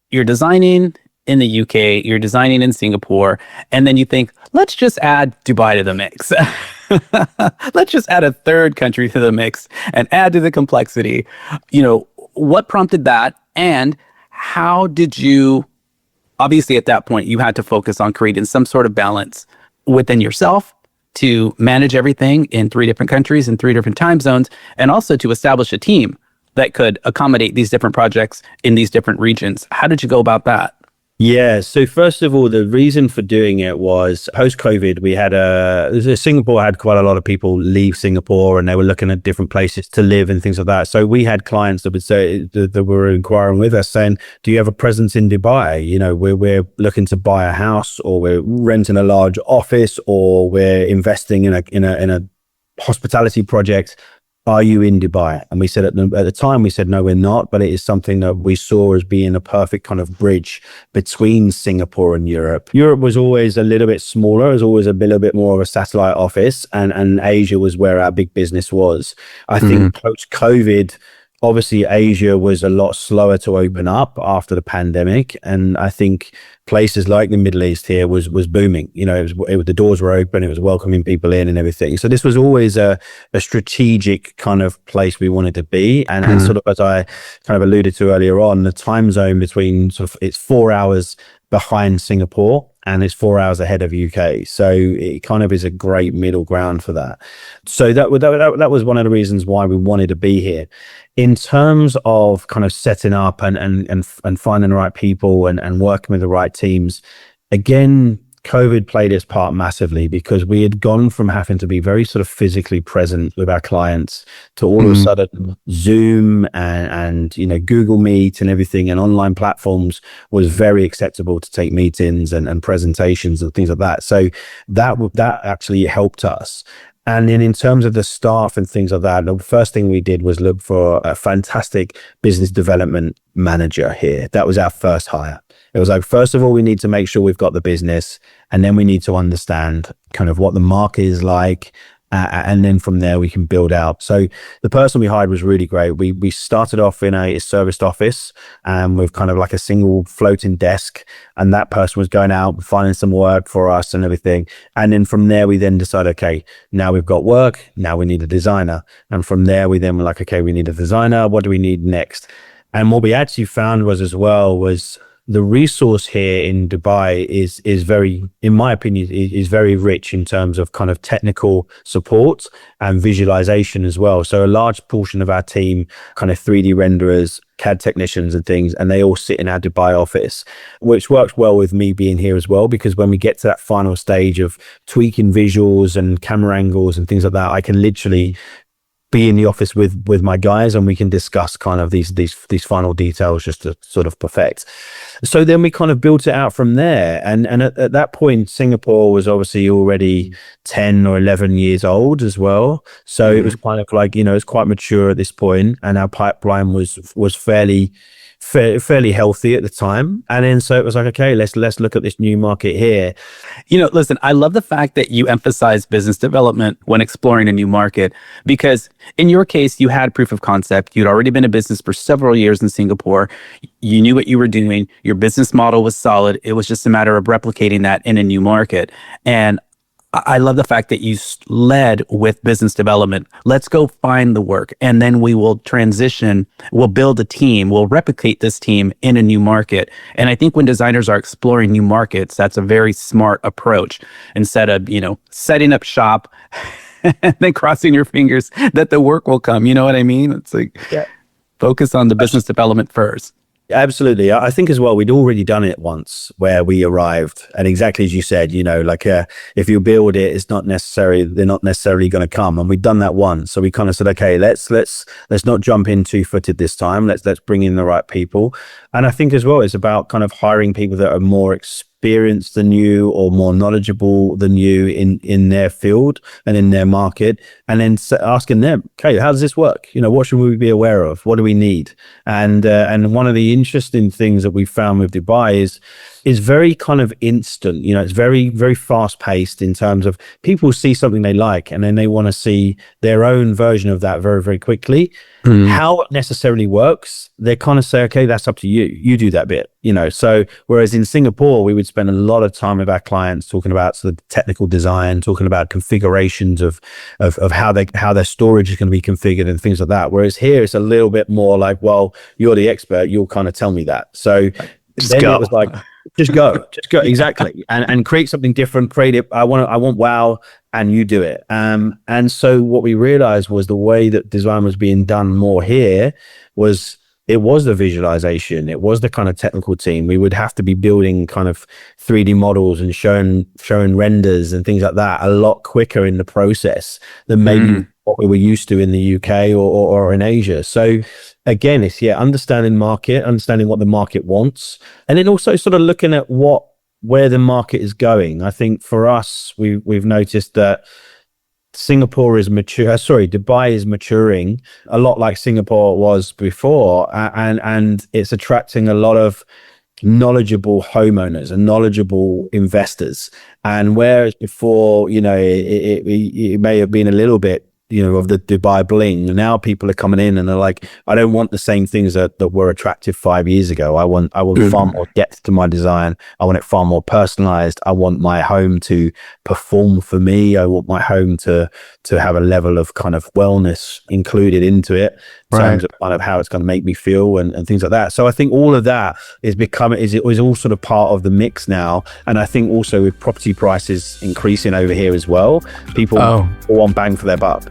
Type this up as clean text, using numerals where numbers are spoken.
you're designing in the UK, you're designing in Singapore, and then you think, let's just add Dubai to the mix. Let's just add a third country to the mix and add to the complexity. What prompted that? And how did you, obviously at that point, you had to focus on creating some sort of balance within yourself to manage everything in 3 different countries and 3 different time zones, and also to establish a team that could accommodate these different projects in these different regions. How did you go about that? Yeah. So first of all, the reason for doing it was post-COVID, we had Singapore had quite a lot of people leave Singapore and they were looking at different places to live and things like that. So we had clients that would say that were inquiring with us saying, do you have a presence in Dubai? We're looking to buy a house, or we're renting a large office, or we're investing in a hospitality project. Are you in Dubai? And we said at the time, we said, no, we're not. But it is something that we saw as being a perfect kind of bridge between Singapore and Europe. Europe was always a little bit smaller. It was always a little bit more of a satellite office. And Asia was where our big business was. I think post-COVID, obviously Asia was a lot slower to open up after the pandemic. And I think places like the Middle East here was booming. The doors were open, it was welcoming people in and everything. So this was always a strategic kind of place we wanted to be. And sort of, as I kind of alluded to earlier on, the time zone between it's 4 hours behind Singapore and it's 4 hours ahead of UK. So it kind of is a great middle ground for that. So that was one of the reasons why we wanted to be here. In terms of kind of setting up and finding the right people and working with the right teams, again, COVID played its part massively, because we had gone from having to be very sort of physically present with our clients to all of a sudden Zoom and Google Meet and everything, and online platforms was very acceptable to take meetings and presentations and things like that. So that actually helped us. And then in terms of the staff and things like that, the first thing we did was look for a fantastic business development manager here. That was our first hire. It was like, first of all, we need to make sure we've got the business, and then we need to understand kind of what the market is like. And then from there we can build out. So the person we hired was really great. We started off in a serviced office with kind of like a single floating desk, and that person was going out and finding some work for us and everything. And then from there we then decided, okay, now we've got work, now we need a designer. And from there we then were like, okay, we need a designer. What do we need next? And what we actually found was the resource here in Dubai is very, in my opinion, is very rich in terms of kind of technical support and visualization as well. So a large portion of our team, kind of 3D renderers, CAD technicians and things, and they all sit in our Dubai office, which works well with me being here as well, because when we get to that final stage of tweaking visuals and camera angles and things like that, I can literally be in the office with my guys, and we can discuss kind of these final details just to sort of perfect. So then we kind of built it out from there. And at that point, Singapore was obviously already 10 or 11 years old as well. So it was kind of like, it's quite mature at this point, and our pipeline was fairly healthy at the time. And then so it was like, okay, let's look at this new market here. Listen, I love the fact that you emphasize business development when exploring a new market, because in your case, you had proof of concept. You'd already been in business for several years in Singapore. You knew what you were doing. Your business model was solid. It was just a matter of replicating that in a new market. And I love the fact that you led with business development. Let's go find the work, and then we will transition. We'll build a team. We'll replicate this team in a new market. And I think when designers are exploring new markets, that's a very smart approach, instead of, setting up shop and then crossing your fingers that the work will come. You know what I mean? It's like, focus on the business development first. Absolutely. I think as well, we'd already done it once where we arrived, and exactly as you said, if you build it, they're not necessarily going to come. And we'd done that once. So we kind of said, okay, let's not jump in 2-footed this time. Let's bring in the right people. And I think as well, it's about kind of hiring people that are more experienced than you or more knowledgeable than you in their field and in their market, and then asking them, okay, how does this work? What should we be aware of? What do we need? And one of the interesting things that we found with Dubai is very kind of instant. It's very, very fast paced in terms of people see something they like, and then they want to see their own version of that very, very quickly. How it necessarily works, they kind of say, okay, that's up to you. You do that bit. So whereas in Singapore, we would spend a lot of time with our clients talking about sort of technical design, talking about configurations of how their storage is going to be configured and things like that. Whereas here, it's a little bit more like, well, you're the expert, you'll kind of tell me that. So then it was like, just go, exactly, and create something different. Create it. I want wow, and you do it. And so what we realized was the way that design was being done more here was, it was the visualization. It was the kind of technical team. We would have to be building kind of 3D models and showing renders and things like that a lot quicker in the process than maybe what we were used to in the UK or in Asia. So again, it's understanding what the market wants, and then also sort of looking at where the market is going. I think for us, we've noticed that Dubai is maturing a lot like Singapore was before, and it's attracting a lot of knowledgeable homeowners and knowledgeable investors. And whereas before, it may have been a little bit, of the Dubai bling, now people are coming in and they're like, I don't want the same things that were attractive 5 years ago. I want far more depth to my design. I want it far more personalized. I want my home to perform for me. I want my home to have a level of kind of wellness included into it, in terms of kind of how it's going to make me feel and things like that. So I think all of that is all sort of part of the mix now. And I think also with property prices increasing over here as well, people want bang for their buck.